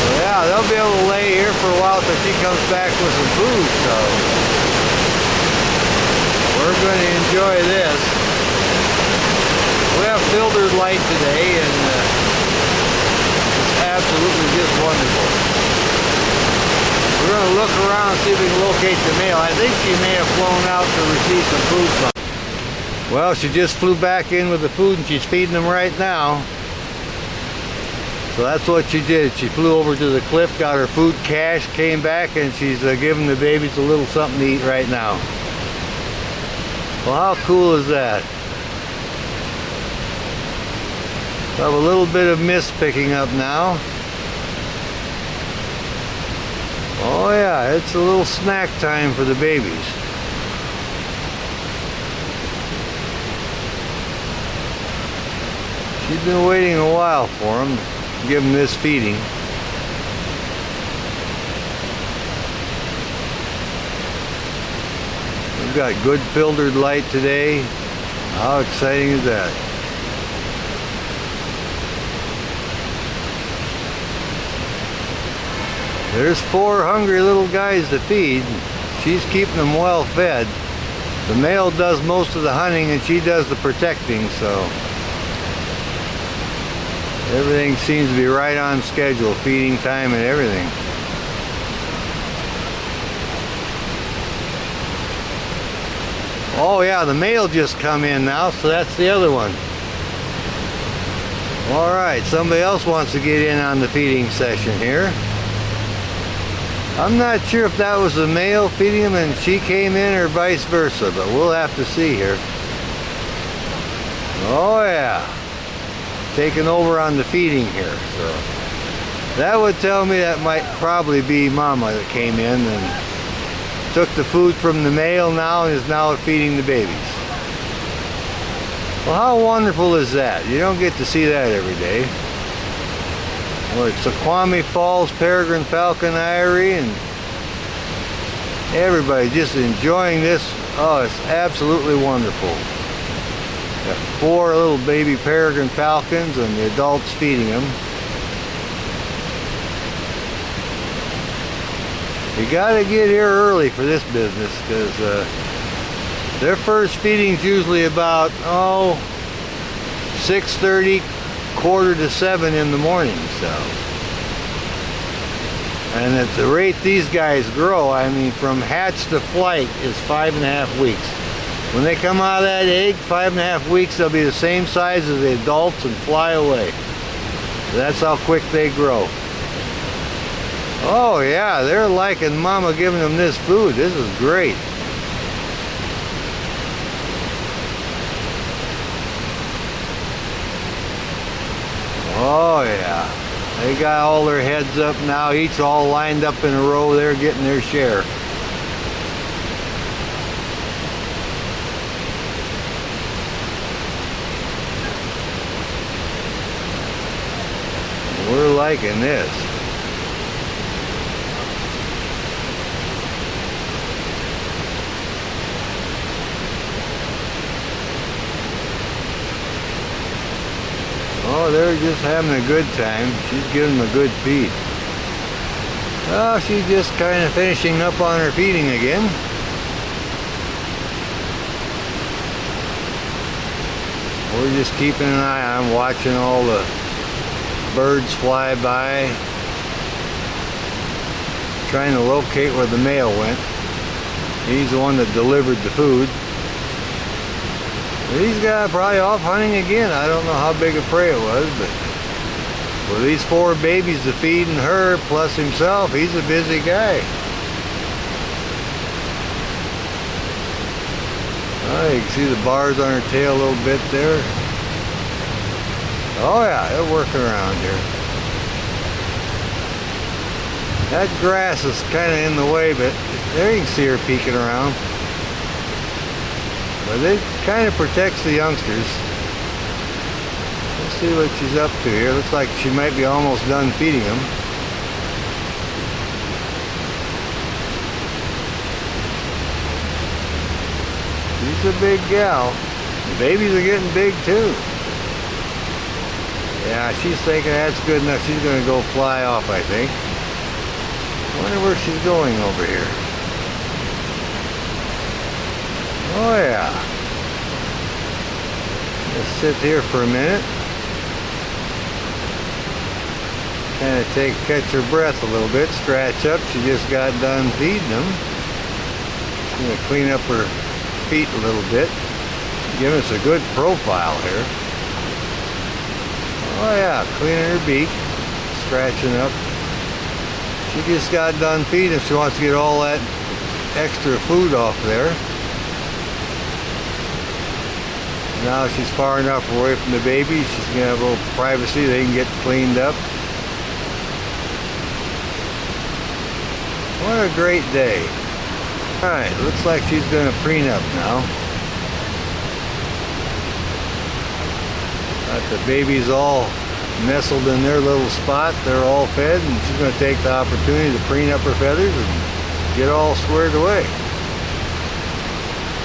So yeah, they'll be able to lay here for a while till she comes back with some food. So we're going to enjoy this. We have filtered light today, and it's absolutely just wonderful. We're going to look around and see if we can locate the male. I think she may have flown out to receive some food from. Well, she just flew back in with the food and she's feeding them right now. So that's what she did. She flew over to the cliff, got her food cached, came back, and she's giving the babies a little something to eat right now. Well, how cool is that? We have a little bit of mist picking up now. Oh yeah, it's a little snack time for the babies. She's been waiting a while for them to give them this feeding. We've got good filtered light today. How exciting is that? There's 4 hungry little guys to feed. She's keeping them well fed. The male does most of the hunting and she does the protecting, so everything seems to be right on schedule, feeding time and everything. Oh yeah, the male just come in now, so that's the other one. Alright, somebody else wants to get in on the feeding session here. I'm not sure if that was the male feeding him and she came in or vice versa, but we'll have to see here. Oh yeah, taking over on the feeding here. So that would tell me that might probably be Mama that came in and took the food from the male now and is now feeding the babies. Well, how wonderful is that? You don't get to see that every day. We're at Snoqualmie Falls, Peregrine, Falcon, and everybody just enjoying this. Oh, it's absolutely wonderful. Got 4 little baby Peregrine falcons and the adults feeding them. You gotta get here early for this business because their first feeding's usually about 6:30, 6:45 in the morning. So, and at the rate these guys grow, I mean, from hatch to flight is 5.5 weeks. When they come out of that egg, 5.5 weeks, they'll be the same size as the adults and fly away. That's how quick they grow. Oh yeah, they're liking Mama giving them this food. This is great. Oh yeah, they got all their heads up now, each all lined up in a row. They're getting their share. We're liking this. Oh, they're just having a good time. She's giving them a good feed. Oh, she's just kind of finishing up on her feeding again. We're just keeping an eye on, watching all the birds fly by, trying to locate where the male went. He's the one that delivered the food. He's got probably off hunting again. I don't know how big a prey it was, but with these 4 babies to feed and her plus himself, he's a busy guy. Oh, you can see the bars on her tail a little bit there. Oh yeah, they're working around here. That grass is kind of in the way, but there you can see her peeking around. But it kind of protects the youngsters. Let's see what she's up to here. Looks like she might be almost done feeding them. She's a big gal. The babies are getting big too. Yeah, she's thinking that's good enough. She's going to go fly off, I think. I wonder where she's going over here. Oh yeah. Let's sit here for a minute. Kind of catch her breath a little bit. Stretch up. She just got done feeding them. She's going to clean up her feet a little bit. Give us a good profile here. Oh yeah, cleaning her beak. Scratching up. She just got done feeding. She wants to get all that extra food off there. Now she's far enough away from the baby. She's going to have a little privacy. They can get cleaned up. What a great day. Alright, looks like she's going to preen up now. Got the babies all nestled in their little spot. They're all fed, and she's going to take the opportunity to preen up her feathers and get all squared away.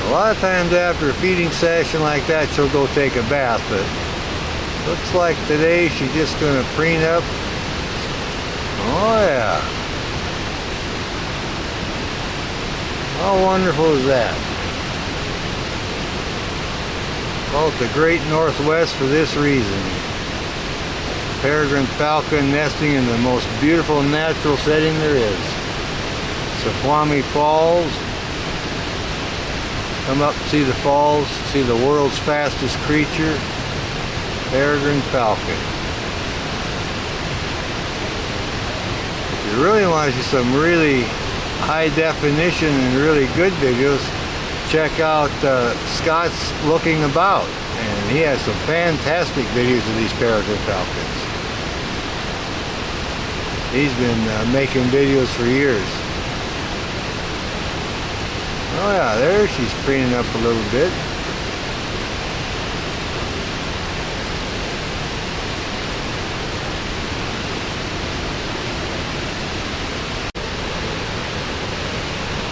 A lot of times after a feeding session like that, she'll go take a bath, but looks like today she's just going to preen up. Oh yeah. How wonderful is that? Call it the Great Northwest for this reason. Peregrine falcon nesting in the most beautiful natural setting there is. Snoqualmie Falls. Come up, see the falls, see the world's fastest creature, Peregrine falcon. If you really want to see some really high definition and really good videos, check out Scott's Looking About, and he has some fantastic videos of these peregrine falcons. He's been making videos for years. Oh yeah, there she's preening up a little bit.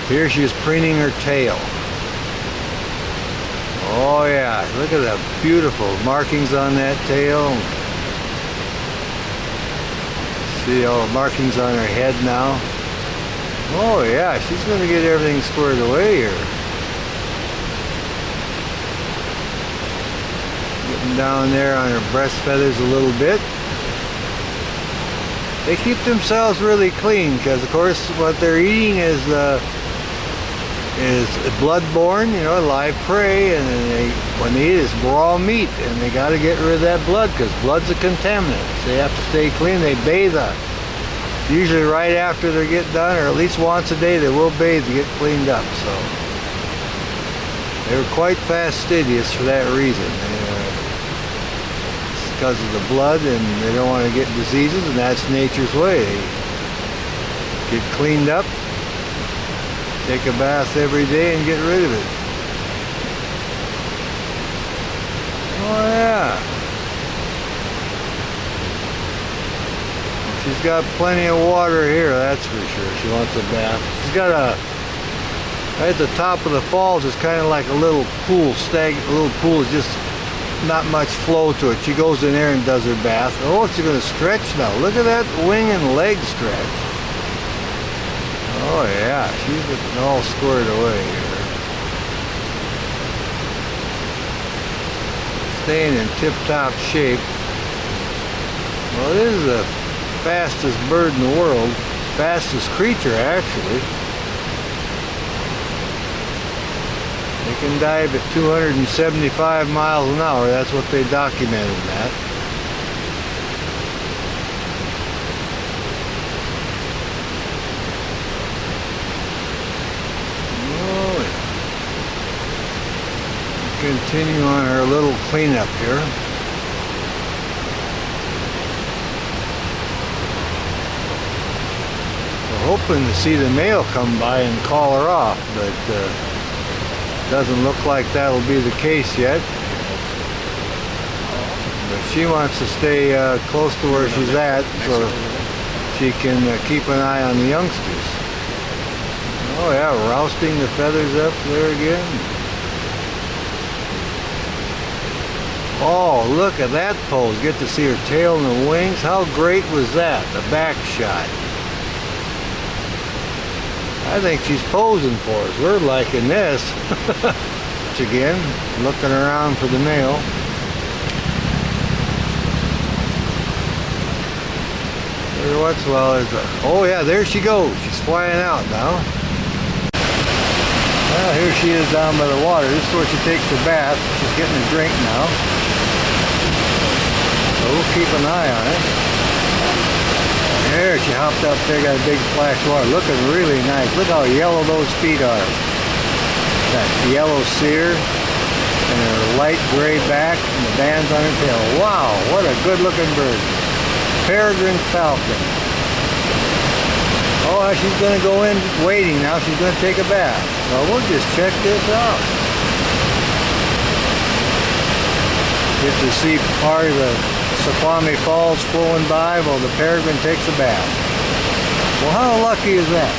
Here she's preening her tail. Oh yeah, look at the beautiful markings on that tail. See all the markings on her head now. Oh yeah, she's going to get everything squared away here. Getting down there on her breast feathers a little bit. They keep themselves really clean because, of course, what they're eating is blood-borne, you know, live prey, and then when they eat it's raw meat, and they got to get rid of that blood because blood's a contaminant. So they have to stay clean. They bathe usually right after they get done, or at least once a day they will bathe to get cleaned up. So they're quite fastidious for that reason. It's because of the blood, and they don't want to get diseases, and that's nature's way. They get cleaned up, take a bath every day, and get rid of it. Oh yeah. She's got plenty of water here, that's for sure. She wants a bath. She's got right at the top of the falls, it's kind of like a little pool, a little pool is just not much flow to it. She goes in there and does her bath. Oh, she's going to stretch now. Look at that wing and leg stretch. Oh yeah, she's getting all squared away here. Staying in tip-top shape. Well, this is the fastest bird in the world, fastest creature actually. They can dive at 275 miles an hour. That's what they documented that. Oh, continue on our little cleanup here. Hoping to see the male come by and call her off, but doesn't look like that'll be the case yet. But she wants to stay close to where she's at so she can keep an eye on the youngsters. Oh yeah, rousting the feathers up there again. Oh, look at that pose. Get to see her tail and the wings. How great was that? The back shot. I think she's posing for us. We're liking this. Again, looking around for the male. Every once in a while there's a... Oh yeah, there she goes. She's flying out now. Well, here she is down by the water. This is where she takes her bath. She's getting a drink now. So we'll keep an eye on it. There, she hopped up there, got a big splash of water. Looking really nice. Look how yellow those feet are. That yellow cere and her light gray back and the bands on her tail. Wow, what a good looking bird. Peregrine falcon. Oh, she's going to go in waiting now. She's going to take a bath. Well, we'll just check this out. Get to see part of the Snoqualmie Falls flowing by while the peregrine takes a bath. Well, how lucky is that?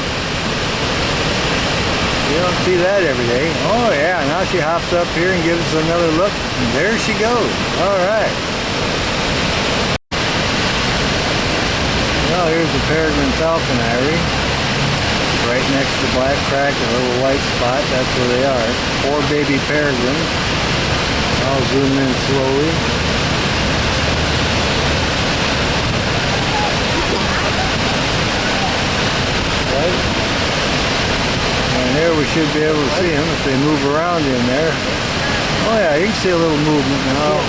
You don't see that every day. Oh yeah, now she hops up here and gives us another look. And there she goes. All right. Well, here's the peregrine falconry. Right next to the black track, a little white spot. That's where they are. 4 baby peregrines. I'll zoom in slowly. Right. And there we should be able to see them if they move around in there. Oh yeah, you can see a little movement now.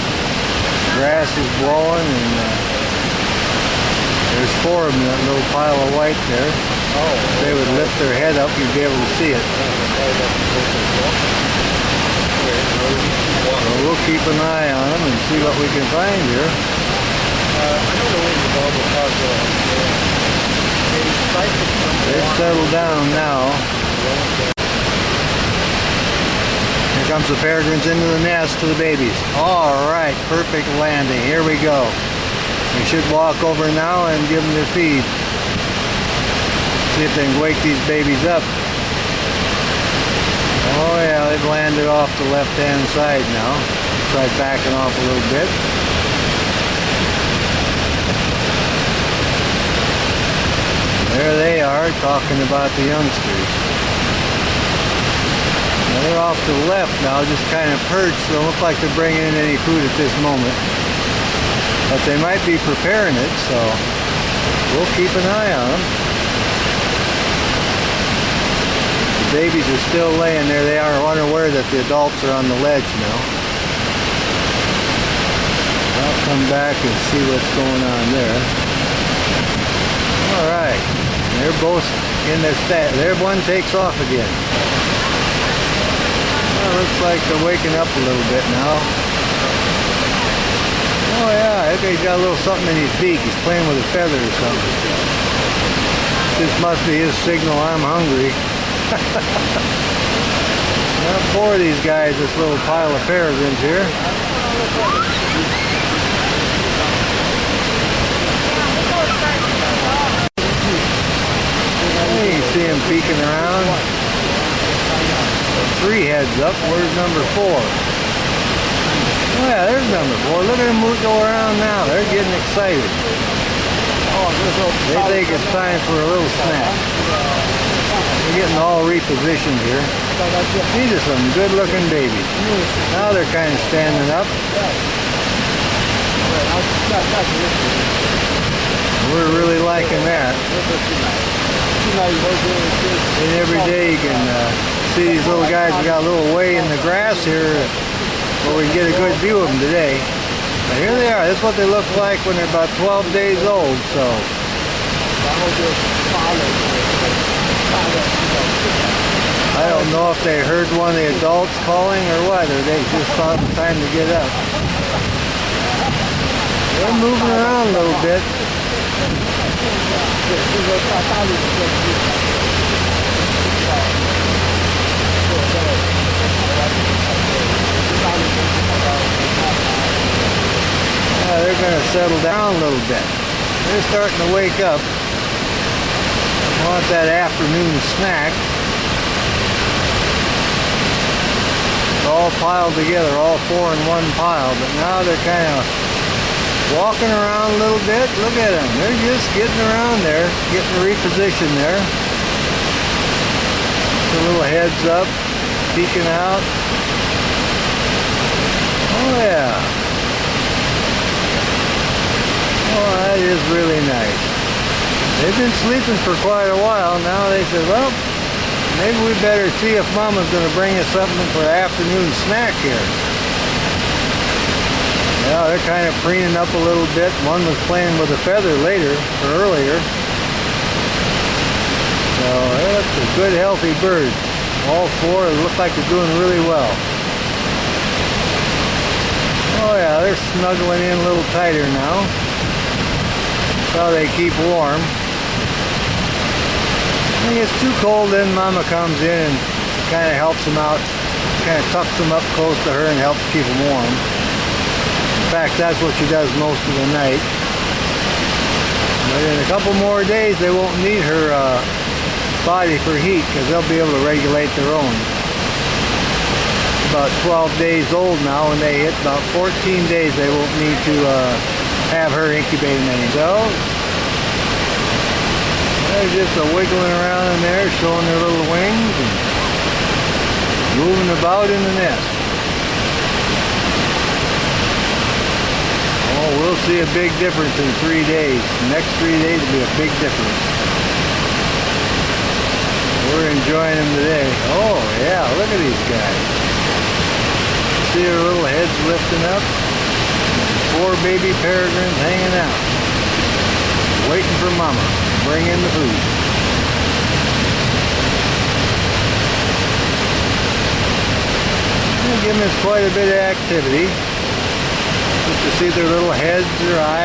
Grass is blowing and there's 4 of them in that little pile of white there. If they would lift their head up, you'd be able to see it. So we'll keep an eye on them and see what we can find here. They've settled down now. Here comes the peregrines into the nest to the babies. All right, perfect landing. Here we go. We should walk over now and give them their feed. See if they can wake these babies up. Oh yeah, they've landed off the left-hand side now. Try backing off a little bit. There they are, talking about the youngsters. Now they're off to the left now, just kind of perched. They don't look like they're bringing in any food at this moment. But they might be preparing it, so we'll keep an eye on them. The babies are still laying there. They are unaware that the adults are on the ledge now. I'll come back and see what's going on there. All right, they're both in their stat. There, one takes off again. Well, looks like they're waking up a little bit now. Oh yeah, he's got a little something in his beak. He's playing with a feather or something. This must be his signal, I'm hungry. Now 4 of these guys, this little pile of peregrines here. Hey, you see him peeking around. 3 heads up. Where's number 4? Oh yeah, there's number 4. Look at them go around now. They're getting excited. They think it's time for a little snack. They're getting all repositioned here. These are some good looking babies. Now they're kind of standing up. We're really liking that. And every day you can see these little guys. We got a little way in the grass here. Well, we can get a good view of them today. But here they are. This is what they look like when they're about 12 days old. So I don't know if they heard one of the adults calling or what, or they just thought it was time to get up. They're moving around a little bit. They're going to settle down a little bit. They're starting to wake up. Want that afternoon snack. All piled together, all 4 in one pile, but now they're kind of walking around a little bit. Look at them. They're just getting around there, getting repositioned there. The little heads up, peeking out. Oh yeah. Oh, that is really nice. They've been sleeping for quite a while. Now they said, well, maybe we better see if Mama's going to bring us something for the afternoon snack here. Yeah, they're kind of preening up a little bit. One was playing with a feather earlier. So that's a good, healthy bird. All 4 look like they're doing really well. Oh yeah, they're snuggling in a little tighter now. That's how they keep warm. When it gets too cold, then Mama comes in and kind of helps them out, kind of tucks them up close to her and helps keep them warm. In fact, that's what she does most of the night. But in a couple more days, they won't need her body for heat because they'll be able to regulate their own. About 12 days old now. When they hit about 14 days, they won't need to have her incubating themselves. They're just wiggling around in there, showing their little wings and moving about in the nest. Oh, we'll see a big difference in 3 days. The next 3 days will be a big difference. We're enjoying them today. Oh yeah, look at these guys. See their little heads lifting up. 4 baby peregrines hanging out, waiting for Mama to bring in the food. They're giving us quite a bit of activity. Just to see their little heads, their eyes.